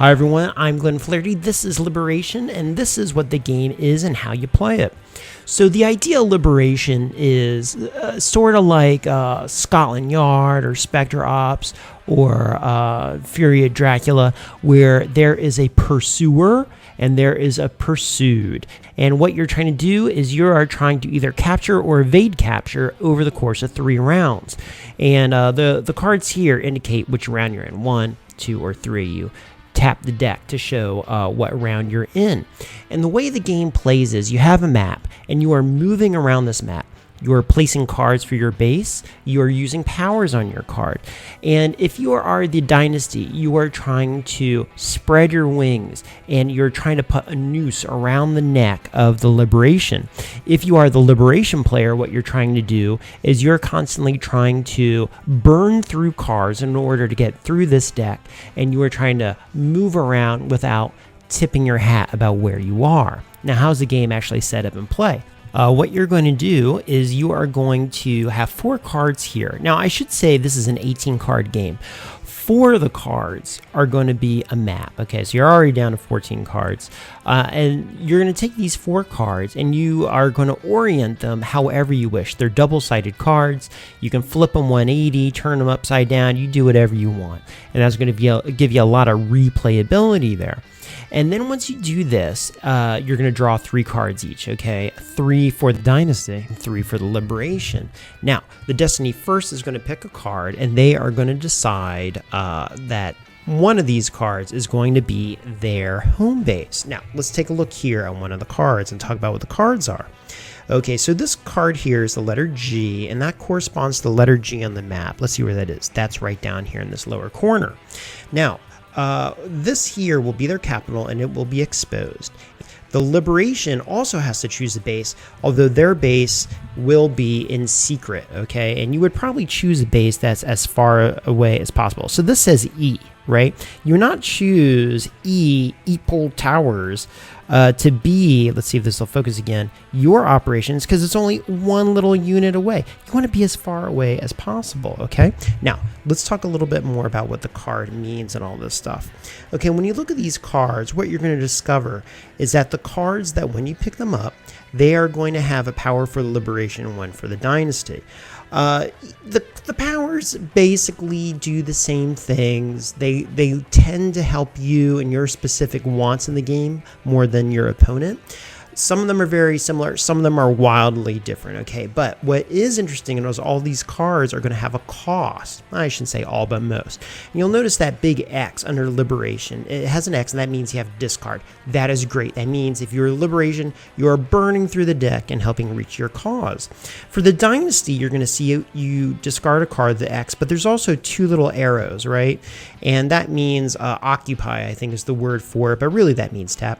Hi everyone, I'm Glenn Flaherty. This is Liberation, and this is what the game is and how you play it. So the idea of Liberation is sort of like Scotland Yard or Specter Ops or Fury of Dracula, where there is a pursuer and there is a pursued. And what you're trying to do is you are trying to either capture or evade capture over the course of 3 rounds. And the cards here indicate which round you're in, 1, 2, or 3. You tap the deck to show what round you're in. And the way the game plays is you have a map and you are moving around this map. You are placing cards for your base. You are using powers on your card. And if you are the Dynasty, you are trying to spread your wings and you're trying to put a noose around the neck of the Liberation. If you are the Liberation player, what you're trying to do is you're constantly trying to burn through cards in order to get through this deck, and you are trying to move around without tipping your hat about where you are. Now, how's the game actually set up and play? What you're going to do is you are going to have 4 cards here. Now, I should say this is an 18-card game. 4 of the cards are going to be a map. Okay, so you're already down to 14 cards. And you're going to take these 4 cards and you are going to orient them however you wish. They're double-sided cards. You can flip them 180, turn them upside down. You do whatever you want. And that's going to give you a lot of replayability there. And then once you do this, you're going to draw 3 cards each, okay? 3 for the Dynasty, 3 for the Liberation. Now, the Destiny first is going to pick a card, and they are going to decide that one of these cards is going to be their home base. Now, let's take a look here on one of the cards and talk about what the cards are. Okay, so this card here is the letter G, and that corresponds to the letter G on the map. Let's see where that is. That's right down here in this lower corner. Now, this here will be their capital and it will be exposed. The Liberation also has to choose a base, although their base will be in secret, okay? And you would probably choose a base that's as far away as possible. So this says E, right? You not choose E, Eagle Towers, to be, let's see if this will focus again, your operations, because it's only one little unit away. You want to be as far away as possible, okay? Now, let's talk a little bit more about what the card means and all this stuff. Okay, when you look at these cards, what you're going to discover is that the cards that when you pick them up, they are going to have a power for the Liberation and one for the Dynasty. The powers basically do the same things. They tend to help you in your specific wants in the game more than your opponent. Some of them are very similar. Some of them are wildly different, okay? But what is interesting is all these cards are going to have a cost. I shouldn't say all, but most. And you'll notice that big X under Liberation. It has an X, and that means you have to discard. That is great. That means if you're Liberation, you are burning through the deck and helping reach your cause. For the Dynasty, you're going to see you discard a card, the X, but there's also 2 little arrows, right? And that means occupy, I think is the word for it, but really that means tap.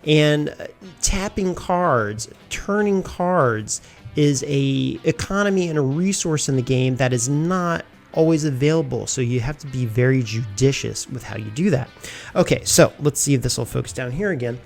And tapping cards, turning cards is a economy and a resource in the game that is not always available. So you have to be very judicious with how you do that. Okay, so let's see if this will focus down here again.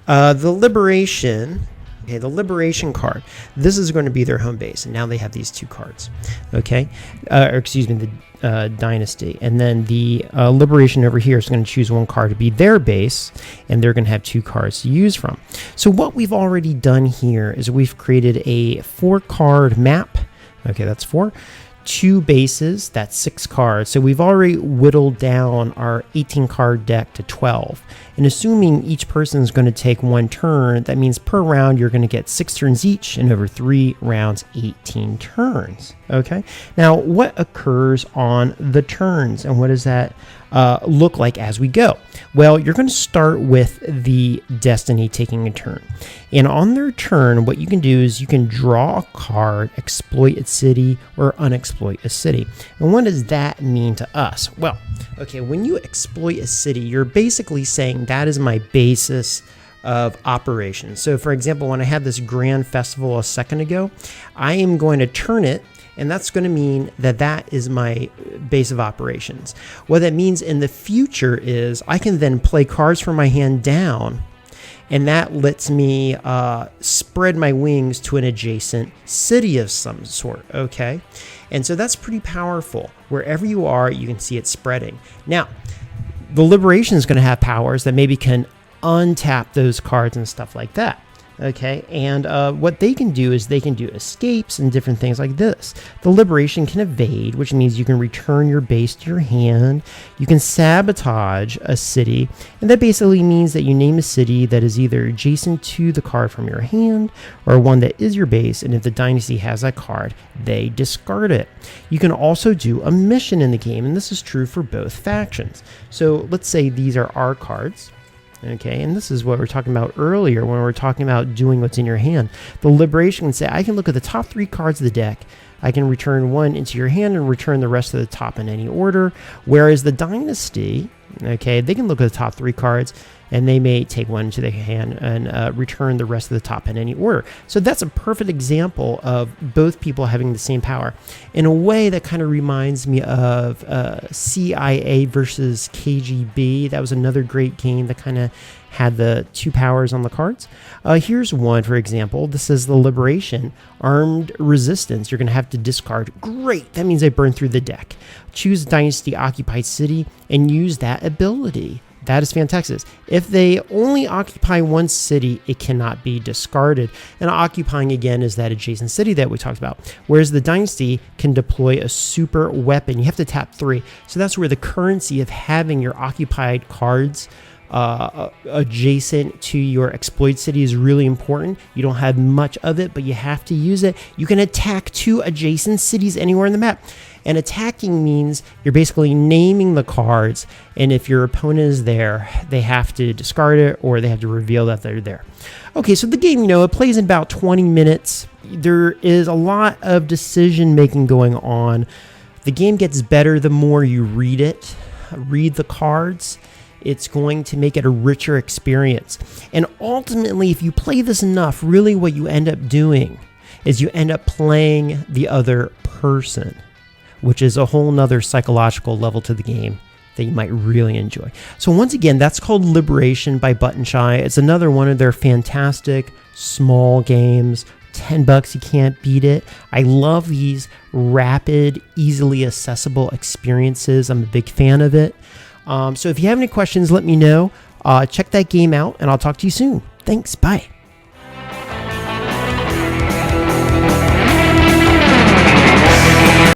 The Liberation. Okay, the Liberation card. This is going to be their home base, and now they have these 2 cards. Okay, or excuse me, the Dynasty, and then the Liberation over here is going to choose 1 card to be their base, and they're going to have 2 cards to use from. So what we've already done here is we've created a 4-card map. Okay, that's 4. 2 bases, that's 6 cards. So we've already whittled down our 18-card deck to 12. And assuming each person is going to take 1 turn, that means per round you're going to get 6 turns each, and over 3 rounds, 18 turns. Okay? Now, what occurs on the turns, and what does that look like as we go? Well, you're going to start with the Destiny taking a turn. And on their turn, what you can do is you can draw a card, exploit a city, or unexploit a city. And what does that mean to us? Well, okay, when you exploit a city, you're basically saying that is my basis of operations. So for example, when I had this grand festival a second ago, I am going to turn it, and that's going to mean that that is my base of operations. What that means in the future is I can then play cards from my hand down, and that lets me spread my wings to an adjacent city of some sort, okay? And so that's pretty powerful. Wherever you are, you can see it spreading. Now, The Liberation is going to have powers that maybe can untap those cards and stuff like that. Okay, and what they can do is they can do escapes and different things like this. The Liberation can evade, which means you can return your base to your hand. You can sabotage a city, and that basically means that you name a city that is either adjacent to the card from your hand or one that is your base, and if the Dynasty has that card, they discard it. You can also do a mission in the game, and this is true for both factions. So let's say these are our cards. Okay, and this is what we were talking about earlier when we were talking about doing what's in your hand. The Liberation can say, I can look at the top 3 cards of the deck. I can return one into your hand and return the rest of the top in any order. Whereas the Dynasty, okay, they can look at the top 3 cards and they may take one into their hand and return the rest of the top in any order. So that's a perfect example of both people having the same power. In a way that kind of reminds me of CIA versus KGB. That was another great game that kind of had the 2 powers on the cards. Here's one, for example. This is the Liberation. Armed Resistance. You're going to have to discard. Great. That means I burn through the deck. Choose Dynasty Occupied City and use that ability. That is fantastic. If they only occupy one city, it cannot be discarded. And occupying, again, is that adjacent city that we talked about. Whereas the Dynasty can deploy a super weapon. You have to tap 3. So that's where the currency of having your occupied cards adjacent to your exploit city is really important. You don't have much of it, but you have to use it. You can attack 2 adjacent cities anywhere on the map. And attacking means you're basically naming the cards, and if your opponent is there, they have to discard it or they have to reveal that they're there. Okay, so the game, it plays in about 20 minutes. There is a lot of decision making going on. The game gets better the more you read it, read the cards. It's going to make it a richer experience. And ultimately, if you play this enough, really what you end up doing is you end up playing the other person, which is a whole nother psychological level to the game that you might really enjoy. So once again, that's called Liberation by Button Shy. It's another one of their fantastic small games. $10, you can't beat it. I love these rapid, easily accessible experiences. I'm a big fan of it. So if you have any questions, let me know. Check that game out, and I'll talk to you soon. Thanks. Bye.